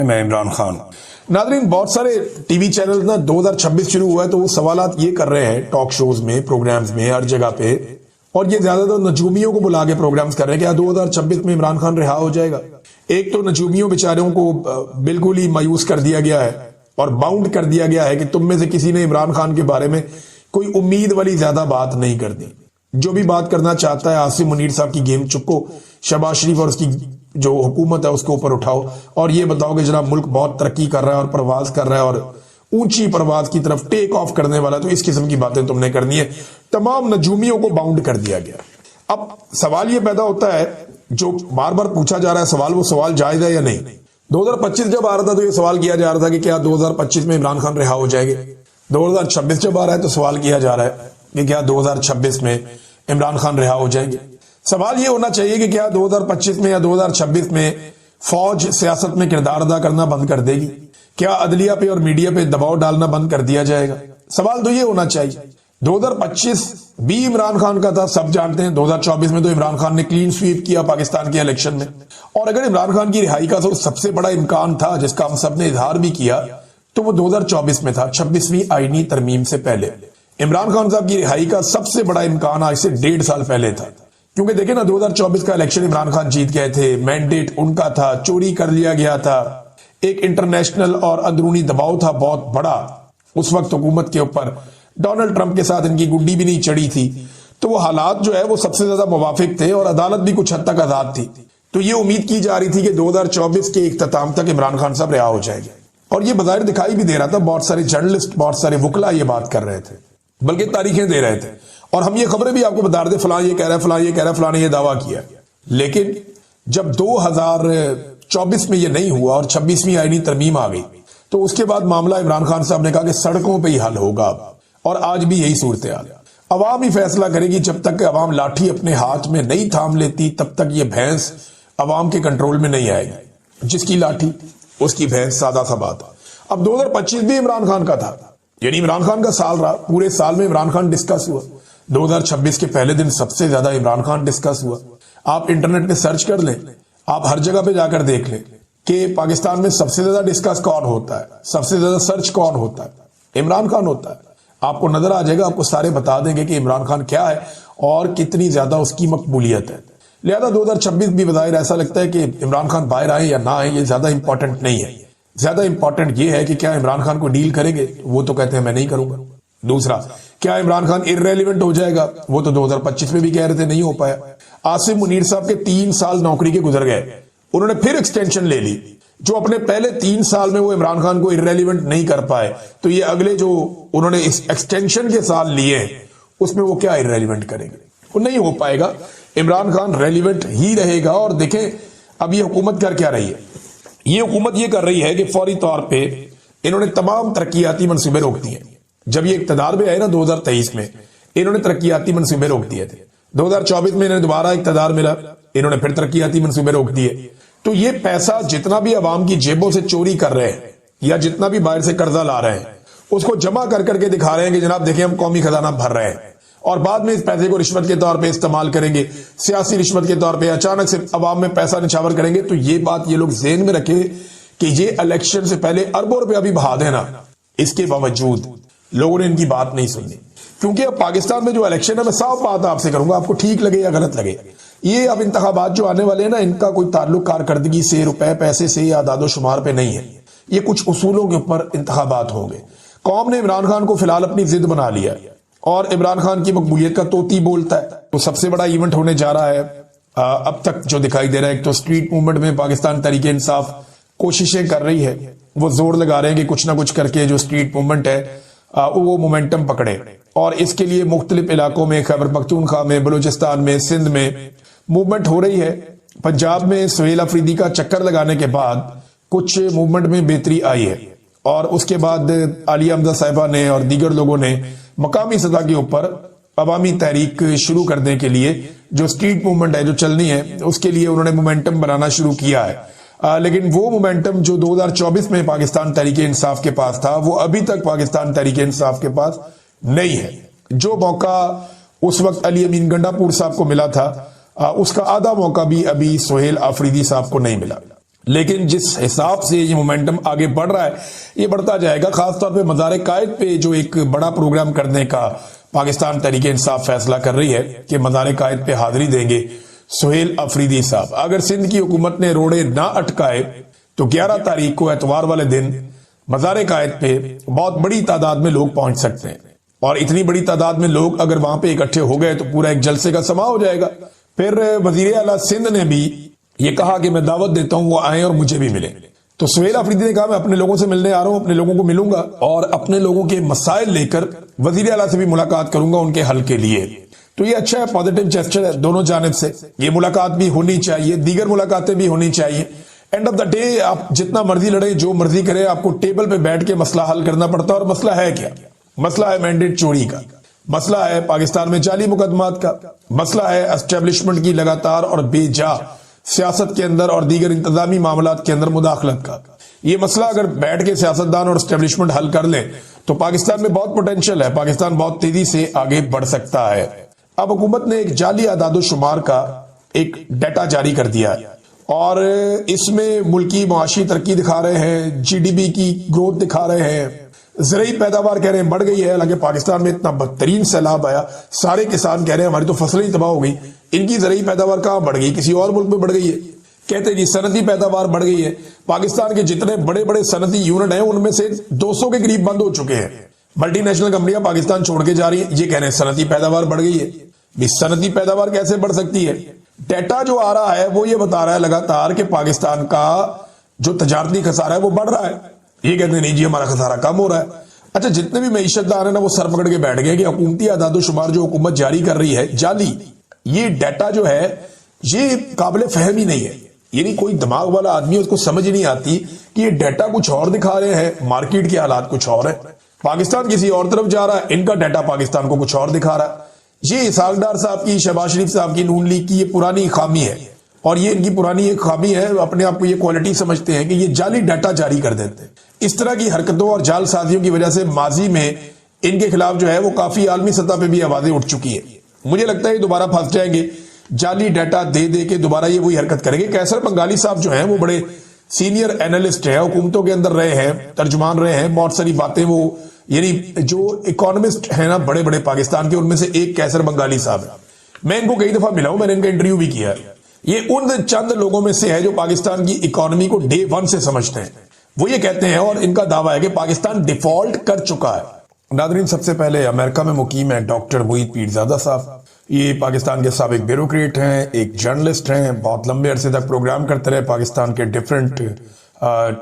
मैं इमरान खान। नादरीन, बहुत सारे टीवी चैनल ना 2026 शुरू हुआ है तो वो सवालात ये कर रहे हैं टॉक शोज में, प्रोग्राम्स में, हर जगह पे, और ये ज्यादातर नजूमियों को बुला के प्रोग्राम्स कर रहे हैं कि 2026 में इमरान खान रिहा हो जाएगा। एक तो नजूमियों बेचारों को बिल्कुल ही मायूस कर दिया गया है और बाउंड कर दिया गया है कि तुम में से किसी ने इमरान खान के बारे में कोई उम्मीद वाली ज्यादा बात नहीं कर दी। जो भी बात करना चाहता है आसिम मुनीर साहब की गेम चुको, शहबाज शरीफ और उसकी जो हुकूमत है उसके ऊपर उठाओ और ये बताओ कि जनाब मुल्क बहुत तरक्की कर रहा है और प्रवास कर रहा है और ऊंची प्रवास की तरफ टेक ऑफ करने वाला, तो इस किस्म की बातें तुमने करनी है। तमाम नजूमियों को बाउंड कर दिया गया। अब सवाल ये पैदा होता है जो बार बार पूछा जा रहा है सवाल, वो सवाल जायज है या नहीं। 2025 जब आ रहा था तो ये सवाल किया जा रहा था कि क्या 2025 में इमरान खान रिहा हो जाएंगे। 2026 जब आ रहा है तो सवाल किया जा रहा है कि क्या 2026 में इमरान खान रिहा हो जाएंगे। सवाल ये होना चाहिए कि क्या 2025 में या 2026 में फौज सियासत में किरदार अदा करना बंद कर देगी, क्या अदलिया पे और मीडिया पे दबाव डालना बंद कर दिया जाएगा। सवाल तो ये होना चाहिए। 2025 भी इमरान खान का था, सब जानते हैं। 2024 में तो इमरान खान ने क्लीन स्वीप किया पाकिस्तान के इलेक्शन में, और अगर इमरान खान की रिहाई का तो सबसे बड़ा इम्कान था जिसका हम सब ने इजहार भी किया, तो वो 2024 में था, 26वीं आईनी तरमीम से पहले। इमरान खान साहब की रिहाई का सबसे बड़ा इम्कान आज से 1.5 साल पहले था, क्योंकि देखे ना 2024 का इलेक्शन इमरान खान जीत गए थे, मैंडेट उनका था, चोरी कर लिया गया था, एक इंटरनेशनल और अंदरूनी दबाव था बहुत बड़ा उस वक्त हुकूमत के ऊपर। डोनाल्ड ट्रंप के साथ इनकी गुड्डी भी नहीं चढ़ी थी, तो वो हालात जो है वो सबसे ज्यादा मुवाफिक थे और अदालत भी कुछ हद तक आजाद थी। तो ये उम्मीद की जा रही थी कि 2024 के इख्तिताम तक इमरान खान साहब रिहा हो जाएंगे, और ये बज़ाहिर दिखाई भी दे रहा था। बहुत सारे जर्नलिस्ट, बहुत सारे वकला ये बात कर रहे थे, बल्कि तारीखें दे रहे थे, और हम ये खबरें भी आपको बता रहे थे, फलां ये कह रहा है, फलां ये कह रहा है, फलां ने ये दावा किया। लेकिन जब 2024 में ये नहीं हुआ और 26वीं आईनी तरमीम आ गई, तो उसके बाद मामला इमरान खान साहब ने कहा कि सड़कों पर ही हल होगा अब, और आज भी यही सूरत हाल है। अवाम ही फैसला करेगी। जब तक अवाम लाठी अपने हाथ में नहीं थाम लेती तब तक ये भैंस अवाम के कंट्रोल में नहीं आएगी। जिसकी लाठी उसकी भैंस, सादा सा बात। अब 2025 भी इमरान खान का था, यानी इमरान खान का साल रहा। पूरे साल में इमरान खान डिस्कस हुआ। 2026 के पहले दिन सबसे ज्यादा इमरान खान डिस्कस हुआ। आप इंटरनेट पे सर्च कर लें, आप हर जगह पे जाकर देख लें कि पाकिस्तान में सबसे ज्यादा डिस्कस कौन होता है, सबसे ज्यादा सर्च कौन होता है, इमरान खान होता है। आपको नजर आ जाएगा, आपको सारे बता देंगे कि इमरान खान क्या है और कितनी ज्यादा उसकी मकबूलियत है। लिहाजा 2026 भी बज़ाहिर ऐसा लगता है कि इमरान खान बाहर आए या ना आए ये ज्यादा इंपॉर्टेंट नहीं है। ज्यादा इंपॉर्टेंट ये है कि क्या इमरान खान को डील करेंगे, वो तो कहते हैं मैं नहीं करूंगा। दूसरा, क्या इमरान खान इररेलेवेंट हो जाएगा, वो तो 2025 में भी कह रहे थे, नहीं हो पाया। आसिम मुनीर साहब के 3 साल नौकरी के गुजर गए, उन्होंने फिर एक्सटेंशन ले ली। जो अपने पहले 3 साल में वो इमरान खान को इररेलेवेंट नहीं कर पाए, तो ये अगले जो उन्होंने इस एक्सटेंशन के साल लिए उसमें वो क्या इररेलेवेंट करेंगे, वो नहीं हो पाएगा। इमरान खान रेलिवेंट ही रहेगा। और देखें अब ये हुकूमत कर क्या रही है। ये हुकूमत ये कर रही है कि फौरी तौर पे इन्होंने तमाम तरक्याती मंसूबे रोक दिए। जब ये इक्तदार में आए ना 2023 में, इन्होंने तरक्याती मंसूबे रोक दिए थे। 2024 में इन्हें दोबारा इक्तदार मिला, इन्होंने फिर तरक्याती मंसूबे रोक दिए। तो ये पैसा जितना भी अवाम की जेबों से चोरी कर रहे हैं या जितना भी बाहर से कर्जा ला रहे हैं, उसको जमा कर करके दिखा रहे हैं कि जनाब देखिए हम कौमी खजाना भर रहे हैं, और बाद में इस पैसे को रिश्वत के तौर पे इस्तेमाल करेंगे, सियासी रिश्वत के तौर पे अचानक से अवाम में पैसा निछावर करेंगे। तो ये बात ये लोग ज़हन में रखें कि ये इलेक्शन से पहले अरबों रुपया भी बहा देना, इसके बावजूद लोगों ने इनकी बात नहीं सुनी। क्योंकि अब पाकिस्तान में जो इलेक्शन है, मैं साफ बात आपसे करूंगा, आपको ठीक लगे या गलत लगे, ये अब इंतखाबात जो आने वाले हैं ना, इनका कोई ताल्लुक कारकर्दगी से, रुपए पैसे से या दादो शुमार पे नहीं है। ये कुछ उसूलों के ऊपर इंतखाबात होंगे। कौम ने इमरान खान को फिलहाल अपनी जिद बना लिया और इमरान खान की मकबूलियत का तोती बोलता है। तो सबसे बड़ा इवेंट होने जा रहा है अब तक जो दिखाई दे रहा है। एक तो स्ट्रीट मूवमेंट में पाकिस्तान तहरीक इंसाफ कोशिशें कर रही है, वो जोर लगा रहे हैं कि कुछ ना कुछ करके जो स्ट्रीट मूवमेंट है वो मोमेंटम पकड़े, और इसके लिए मुख्तलिफ इलाकों में, खैबर पख्तूनख्वा में, बलूचिस्तान में, सिंध में मूवमेंट हो रही है। पंजाब में सुहेल अफरीदी का चक्कर लगाने के बाद कुछ मूवमेंट में बेहतरी आई है, और उसके बाद आलिया हमजा साहिबा ने और दीगर लोगों ने मकामी सतह के ऊपर अवामी तहरीक शुरू करने के लिए जो स्ट्रीट मूवमेंट है जो चलनी है, उसके लिए उन्होंने मोमेंटम बनाना शुरू किया है। लेकिन वो मोमेंटम जो 2024 में पाकिस्तान तहरीक इंसाफ के पास था, वो अभी तक पाकिस्तान तहरीक इंसाफ के पास नहीं है। जो मौका उस वक्त अली अमीन गंडापुर साहब को मिला था, उसका आधा मौका भी अभी सुहेल अफरीदी साहब को नहीं मिला। लेकिन जिस हिसाब से ये मोमेंटम आगे बढ़ रहा है ये बढ़ता जाएगा। खासतौर पे मज़ार कायद पे जो एक बड़ा प्रोग्राम करने का पाकिस्तान तहरीक इंसाफ फैसला कर रही है कि मज़ार कायद पे हाजिरी देंगे सुहेल अफरीदी साहब। अगर सिंध की हुकूमत ने रोड़े ना अटकाए तो 11 तारीख को एतवार वाले दिन मज़ार कायद पे बहुत बड़ी तादाद में लोग पहुंच सकते हैं, और इतनी बड़ी तादाद में लोग अगर वहां पे इकट्ठे हो गए तो पूरा एक जलसे का समा हो जाएगा। फिर वजीर आला सिंध ने भी ये कहा कि मैं दावत देता हूं वो आए और मुझे भी मिले। तो सुहेल अफरीदी ने कहा मैं अपने लोगों से मिलने आ रहा हूं, अपने लोगों को मिलूंगा और अपने लोगों के मसाइल लेकर वजीर आला से भी मुलाकात करूंगा उनके हल के लिए। तो ये अच्छा है, पॉजिटिव जेस्चर है दोनों जानिब से। ये मुलाकात भी होनी चाहिए, दीगर मुलाकातें भी होनी चाहिए। एंड ऑफ द डे आप जितना मर्जी लड़े, जो मर्जी करे, आपको टेबल पे बैठ के मसला हल करना पड़ता है। और मसला है क्या? मसला है मैंडेट चोरी का, मसला है पाकिस्तान में जाली मुकदमात का, मसला है एस्टेब्लिशमेंट की लगातार और बेजा सियासत के अंदर और दीगर इंतजामी मामलात के अंदर मुदाखलत का। ये मसला अगर बैठ के सियासतदान और एस्टेब्लिशमेंट हल कर ले तो पाकिस्तान में बहुत पोटेंशियल है, पाकिस्तान बहुत तेजी से आगे बढ़ सकता है। अब हुकूमत ने एक जाली आदादोशुमार का एक डाटा जारी कर दिया है और इसमें मुल्की मुआशी तरक्की दिखा रहे हैं, जीडीपी की ग्रोथ दिखा रहे हैं, ज़रूरी पैदावार कह रहे हैं बढ़ गई है। हालांकि पाकिस्तान में इतना बदतरीन सैलाब आया, सारे किसान कह रहे हैं हमारी तो फसलें ही तबाह हो गई। इनकी ज़रूरी पैदावार कहां बढ़ गई? किसी और मुल्क में बढ़ गई है? कहते हैं जी सनती पैदावार बढ़ गई है। पाकिस्तान के जितने बड़े बड़े सनती यूनिट हैं उनमें से 200 के करीब बंद हो चुके हैं। मल्टीनेशनल कंपनियां पाकिस्तान छोड़ के जा रही है, ये कह रहे हैं सनती पैदावार बढ़ गई है। सनती पैदावार कैसे बढ़ सकती है? डेटा जो आ रहा है वो ये बता रहा है लगातार कि पाकिस्तान का जो तजारती खसारा है वो बढ़ रहा है। ये कहते हैं नहीं जी हमारा खसारा कम हो रहा है। अच्छा, जितने भी मईशतदार है ना वो सर पकड़ के बैठ गए कि हुकूमती आदादोशुमार जो हुकूमत जारी कर रही है जाली, ये डाटा जो है ये काबिल फहम ही नहीं है। यानी कोई दिमाग वाला आदमी उसको समझ ही नहीं आती कि ये डाटा कुछ और दिखा रहे हैं, मार्केट के हालात कुछ और है, पाकिस्तान किसी और तरफ जा रहा है, इनका डाटा पाकिस्तान को कुछ और दिखा रहा है। ये इसाक डार साहब की, शहबाज शरीफ साहब की, नून लीग की ये पुरानी खामी है और ये इनकी पुरानी एक खामी है। अपने आप को ये क्वालिटी समझते हैं कि ये जाली डाटा जारी कर देते हैं। इस तरह की हरकतों और जालसाजियों की वजह से माजी में इनके खिलाफ जो है वो काफी आलमी सतह पे भी आवाजें उठ चुकी है। मुझे लगता है ये दोबारा फंस जाएंगे, जाली डाटा दे दे के दोबारा ये वही हरकत करेंगे। कैसर बंगाली साहब जो हैं वो बड़े सीनियर एनालिस्ट हैं, हुकूमतों के अंदर रहे हैं, तर्जुमान रहे हैं, बहुत सारी बातें वो यानी जो इकोनॉमिस्ट है ना बड़े बड़े पाकिस्तान के, उनमें से एक कैसर बंगाली साहब है। मैं इनको कई दफा मिला हूं, मैंने इनका इंटरव्यू भी किया है। ये उन चंद लोगों में से है जो पाकिस्तान की इकोनॉमी को डे वन से समझते हैं। वो ये कहते हैं और इनका दावा है कि पाकिस्तान डिफॉल्ट कर चुका है। नादरीन, सबसे पहले अमेरिका में मुकीम है डॉक्टर मुईद पीरजादा साहब। ये पाकिस्तान के साबिक ब्यूरोक्रेट हैं, एक जर्नलिस्ट हैं, बहुत लंबे अरसे तक प्रोग्राम करते रहे पाकिस्तान के डिफरेंट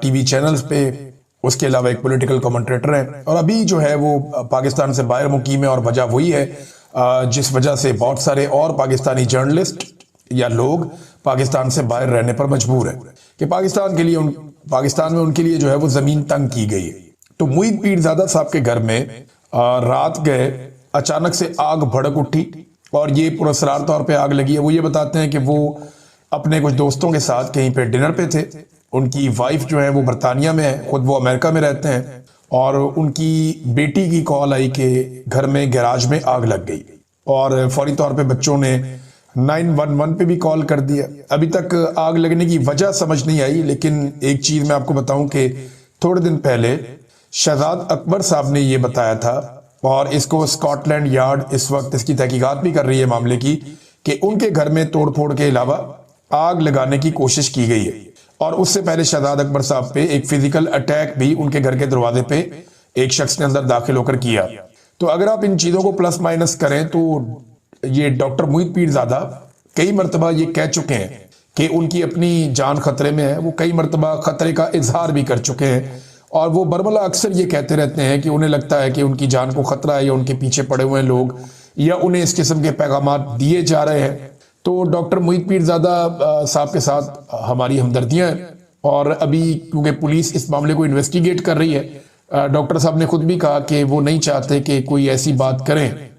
टीवी चैनल्स पे। उसके अलावा एक पॉलिटिकल कमेंटेटर हैं और अभी जो है वो पाकिस्तान से बाहर मुकीम है। और वजह वही है जिस वजह से बहुत सारे और पाकिस्तानी जर्नलिस्ट या लोग पाकिस्तान से बाहर रहने पर मजबूर है कि पाकिस्तान में उनके लिए जो है वो जमीन तंग की गई है। तो मुईद पीरजादा साहब के घर में रात गए अचानक से आग भड़क उठी और ये पुरस्कार तौर पे आग लगी है। वो ये बताते हैं कि वो अपने कुछ दोस्तों के साथ कहीं पे डिनर पे थे। उनकी वाइफ जो है वो बरतानिया में है, खुद वो अमेरिका में रहते हैं और उनकी बेटी की कॉल आई कि घर में गैराज में आग लग गई और फौरी तौर पे बच्चों ने 911 पे भी कॉल कर दिया। अभी तक आग लगने की वजह समझ नहीं आई, लेकिन एक चीज मैं आपको बताऊं कि थोड़े दिन पहले शहजाद अकबर साहब ने ये बताया था और इसको स्कॉटलैंड यार्ड इस वक्त इसकी तहकीकात भी कर रही है मामले की कि उनके घर में तोड़फोड़ के अलावा आग लगाने की कोशिश की गई है। और उससे पहले शहजाद अकबर साहब पे एक फिजिकल अटैक भी उनके घर के दरवाजे पे एक शख्स ने अंदर दाखिल होकर किया। तो अगर आप इन चीजों को प्लस माइनस करें तो ये डॉक्टर मुईद पीरजादा कई मरतबा ये कह चुके हैं कि उनकी अपनी जान खतरे में है। वो कई मरतबा खतरे का इजहार भी कर चुके हैं और वो बरमला अक्सर ये कहते रहते हैं कि उन्हें लगता है कि उनकी जान को खतरा है या उनके पीछे पड़े हुए लोग या उन्हें इस किस्म के पैगामात दिए जा रहे हैं। तो डॉक्टर मुईद पीरजादा साहब के साथ हमारी हमदर्दियां हैं और अभी क्योंकि पुलिस इस मामले को इन्वेस्टिगेट कर रही है, डॉक्टर साहब ने खुद भी कहा कि वो नहीं चाहते कि कोई ऐसी बात करें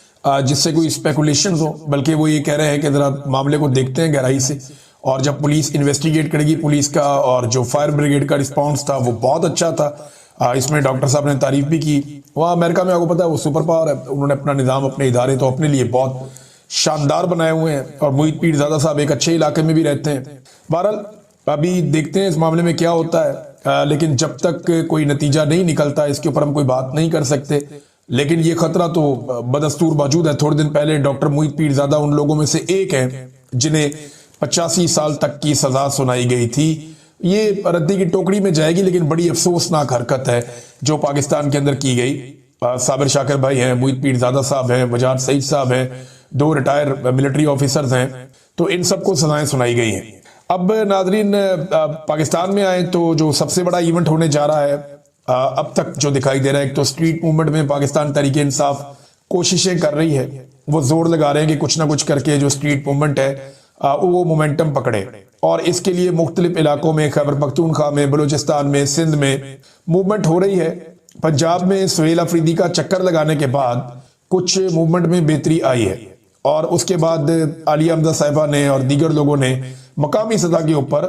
जिससे कोई स्पेकुलेशन हो, बल्कि वो ये कह रहे हैं कि जरा मामले को देखते हैं गहराई से और जब पुलिस इन्वेस्टिगेट करेगी। पुलिस का और जो फायर ब्रिगेड का रिस्पॉन्स था वो बहुत अच्छा था। इसमें डॉक्टर साहब ने तारीफ भी की। वहाँ अमेरिका में आपको पता है वो सुपर पावर है, उन्होंने अपना निज़ाम अपने इदारे तो अपने लिए बहुत शानदार बनाए हुए हैं और मुईद पीरजादा साहब एक अच्छे इलाके में भी रहते हैं। बहरहाल अभी देखते हैं इस मामले में क्या होता है, लेकिन जब तक कोई नतीजा नहीं निकलता इसके ऊपर हम कोई बात नहीं कर सकते। लेकिन ये खतरा तो बदस्तूर मौजूद है। थोड़े दिन पहले डॉक्टर मोहित पीरजादा उन लोगों में से एक हैं जिन्हें 85 साल तक की सजा सुनाई गई थी। ये रद्दी की टोकरी में जाएगी, लेकिन बड़ी अफसोसनाक हरकत है जो पाकिस्तान के अंदर की गई। साबिर शाकिर भाई हैं, मोहित पीरजादा साहब हैं, वजाद सईद साहब हैं, 2 रिटायर मिलिट्री ऑफिसर्स हैं, तो इन सबको सजाएं सुनाई गई हैं। अब नाजरीन पाकिस्तान में आए तो जो सबसे बड़ा इवेंट होने जा रहा है अब तक जो दिखाई दे रहा है, एक तो स्ट्रीट मूवमेंट में पाकिस्तान तहरीके इंसाफ कोशिशें कर रही है, वो जोर लगा रहे हैं कि कुछ ना कुछ करके जो स्ट्रीट मूवमेंट है वो मोमेंटम पकड़े। और इसके लिए मुख्तलिफ इलाकों में, खैबर पख्तूनख्वा में, बलूचिस्तान में, सिंध में मूवमेंट हो रही है। पंजाब में सुहेल अफरीदी का चक्कर लगाने के बाद कुछ मूवमेंट में बेहतरी आई है, और उसके बाद आलिया हमजा साहिबा ने और दीगर लोगों ने मकामी सतह के ऊपर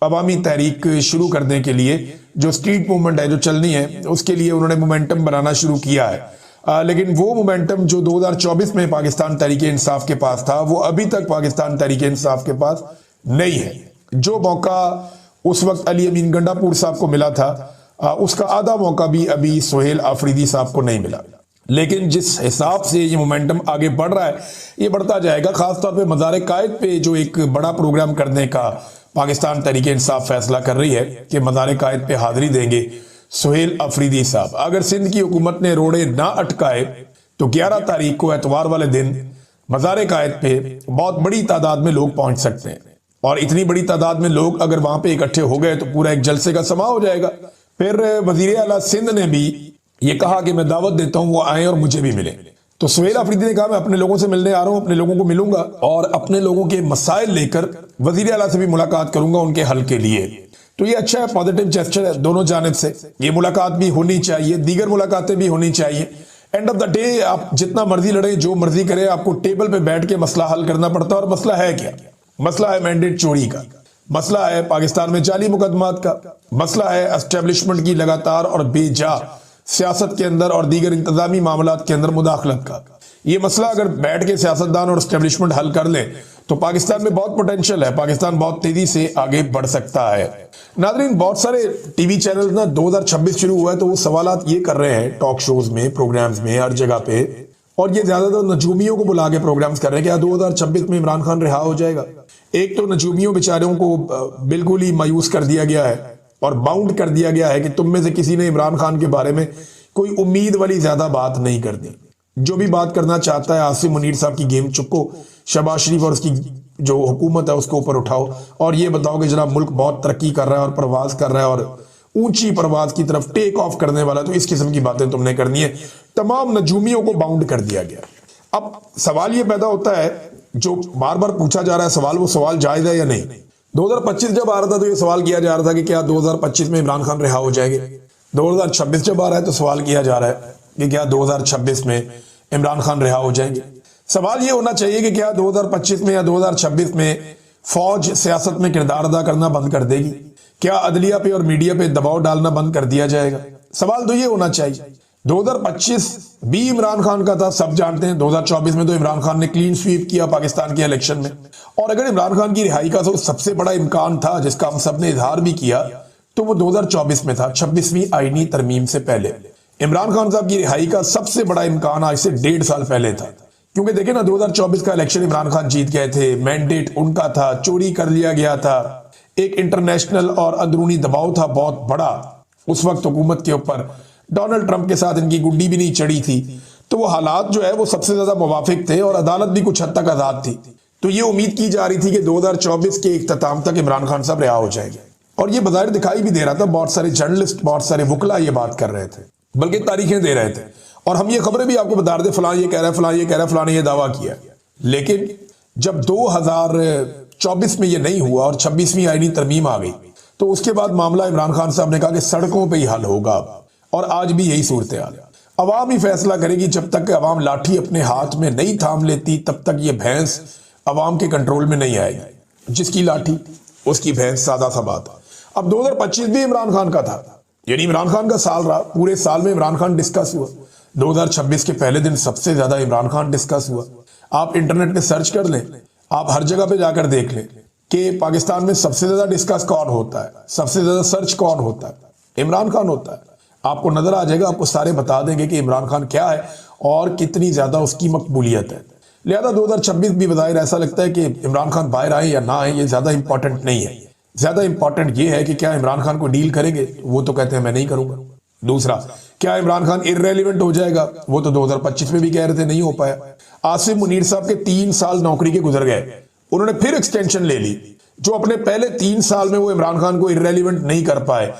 अवामी तहरीक शुरू करने के लिए जो स्ट्रीट मूवमेंट है जो चलनी है, उसके लिए उन्होंने मोमेंटम बनाना शुरू किया है। लेकिन वो मोमेंटम जो 2024 में पाकिस्तान तहरीके इंसाफ के पास था, वो अभी तक पाकिस्तान तहरीके इंसाफ के पास नहीं है। जो मौका उस वक्त अली अमीन गंडापुर साहब को मिला था, उसका आधा मौका भी अभी सुहेल अफरीदी साहब को नहीं मिला। लेकिन जिस हिसाब से ये मोमेंटम आगे बढ़ रहा है, ये बढ़ता जाएगा। खासतौर पे मज़ार कायद पे जो एक बड़ा प्रोग्राम करने का पाकिस्तान तहरीके इंसाफ फैसला कर रही है कि मज़ार कायद पे हाजिरी देंगे सुहेल अफरीदी साहब। अगर सिंध की हुकूमत ने रोड़े ना अटकाए तो 11 तारीख को एतवार वाले दिन मज़ार कायद पे बहुत बड़ी तादाद में लोग पहुंच सकते हैं, और इतनी बड़ी तादाद में लोग अगर वहां पे इकट्ठे हो गए तो पूरा एक जलसे का समा हो जाएगा। फिर वजीर आला सिंध ने भी ये कहा कि मैं दावत देता हूं वो आए और मुझे भी मिले। तो सुहेल अफरीदी ने कहा मैं अपने लोगों से मिलने आ रहा हूं, अपने लोगों को मिलूंगा और अपने लोगों के मसाइल लेकर वजीर आला से भी मुलाकात करूंगा उनके हल के लिए। तो ये अच्छा है, पॉजिटिव जेस्चर है दोनों जानिब से। ये मुलाकात भी होनी चाहिए, दीगर मुलाकातें भी होनी चाहिए। एंड ऑफ द डे आप जितना मर्जी लड़े, जो मर्जी करे, आपको टेबल पे बैठ के मसला हल करना पड़ता है। और मसला है क्या? मसला है मैंडेट चोरी का, मसला है पाकिस्तान में जाली मुकदमात का, मसला है एस्टेब्लिशमेंट की लगातार और बेजा सियासत के अंदर और दीगर इंतजामी मामलात के अंदर मुदाखलत का। ये मसला अगर बैठ के सियासतदान और एस्टेब्लिशमेंट हल कर ले तो पाकिस्तान में बहुत पोटेंशियल है, पाकिस्तान बहुत तेजी से आगे बढ़ सकता है। नाज़रीन, बहुत सारे टीवी चैनल ना 2026 शुरू हुआ है तो वो सवालात ये कर रहे हैं टॉक शोज में, प्रोग्राम्स में, हर जगह पे, और ये ज्यादातर नजूमियों को बुला के प्रोग्राम्स कर रहे हैं कि 2026 में इमरान खान रिहा हो जाएगा। एक तो नजूमियों बेचारों को बिल्कुल ही मायूस कर दिया गया है और बाउंड कर दिया गया है कि तुम में से किसी ने इमरान खान के बारे में कोई उम्मीद वाली ज्यादा बात नहीं कर दी। जो भी बात करना चाहता है, आसिम मुनीर साहब की गेम चुको, शहबाज शरीफ और उसकी जो हुकूमत है उसको ऊपर उठाओ और ये बताओ कि जनाब मुल्क बहुत तरक्की कर रहा है और प्रवास कर रहा है और ऊंची प्रवास की तरफ टेक ऑफ करने वाला, तो इस किस्म की बातें तुमने करनी है। तमाम नजूमियों को बाउंड कर दिया गया। अब सवाल ये पैदा होता है जो बार बार पूछा जा रहा है सवाल, वो सवाल जायज है या नहीं। 2025 जब आ रहा था तो ये सवाल किया जा रहा था कि क्या 2025 में इमरान खान रिहा हो जाएंगे। 2026 जब आ रहा है तो सवाल किया जा रहा है कि क्या 2026 में इमरान खान रिहा हो जाएंगे। सवाल ये होना चाहिए कि क्या 2025 में या 2026 में फौज सियासत में किरदार अदा करना बंद कर देगी? क्या अदलिया पे और मीडिया पे दबाव डालना बंद कर दिया जाएगा? सवाल तो ये होना चाहिए। 2025 भी इमरान खान का था, सब जानते हैं। 2024 में तो इमरान खान ने क्लीन स्वीप किया पाकिस्तान के इलेक्शन में, और अगर इमरान खान की रिहाई का तो सबसे बड़ा इम्कान था जिसका हम सब ने इजहार भी किया, तो वो 2024 में था, 26वीं आईनी तरमीम से पहले। इमरान खान साहब की रिहाई का सबसे बड़ा इम्कान आज से 1.5 साल पहले था, क्योंकि देखे ना 2024 का इलेक्शन इमरान खान जीत गए थे, मैंडेट उनका था, चोरी कर लिया गया था, एक इंटरनेशनल और अंदरूनी दबाव था बहुत बड़ा उस वक्त हुकूमत के ऊपर। डोनाल्ड ट्रंप के साथ इनकी गुड्डी भी नहीं चढ़ी थी, तो वो हालात जो है वो सबसे ज्यादा मुवाफिक थे और अदालत भी कुछ हद तक आजाद थी। तो ये उम्मीद की जा रही थी कि 2024 के इख्तिताम तक इमरान खान साहब रिहा हो जाएंगे, और ये बज़ाहिर दिखाई भी दे रहा था। बहुत सारे जर्नलिस्ट, बहुत सारे वकला ये बात कर रहे थे, बल्कि तारीखें दे रहे थे, और हम ये खबरें भी आपको बता रहे थे, फलां ये कह रहा है, फलां ये कह रहा है, फलां ने ये दावा किया। लेकिन जब 2024 में ये नहीं हुआ और 26वीं आईनी तरमीम आ गई, तो उसके बाद मामला इमरान खान साहब ने कहा कि सड़कों पर ही हल होगा, और आज भी यही सूरत हाल है। अवाम ही फैसला करेगी। जब तक अवाम लाठी अपने हाथ में नहीं थाम लेती तब तक ये भैंस अवाम के कंट्रोल में नहीं आएगी। जिसकी लाठी उसकी भैंस, सादा सा बात। अब 2025 भी इमरान खान का था, यानी इमरान खान का साल रहा। पूरे साल में इमरान खान डिस्कस हुआ। 2026 के पहले दिन सबसे ज्यादा इमरान खान डिस्कस हुआ। आप इंटरनेट पे सर्च कर लें, आप हर जगह पे जाकर देख लें। कि पाकिस्तान में सबसे ज्यादा डिस्कस कौन होता है, सबसे ज्यादा सर्च कौन होता है, इमरान खान होता है। आपको नजर आ जाएगा, आपको सारे बता देंगे कि इमरान खान क्या है और कितनी ज्यादा उसकी मकबूलियत है। लिहाजा 2026 भी बज़ाहिर ऐसा लगता है कि इमरान खान बाहर आए या ना आए ये ज्यादा इंपॉर्टेंट नहीं है। ज्यादा इंपॉर्टेंट ये है कि क्या इमरान खान को डील करेंगे, वो तो कहते हैं मैं नहीं करूंगा। दूसरा, क्या इमरान खान इररेलेवेंट हो जाएगा, वो तो 2025 में भी कह रहे थे, नहीं हो पाया। आसिफ मुनीर साहब के 3 साल नौकरी के गुजर गए, उन्होंने फिर एक्सटेंशन ले ली। जो अपने पहले 3 साल में वो इमरान खान को इररेलेवेंट नहीं कर पाए,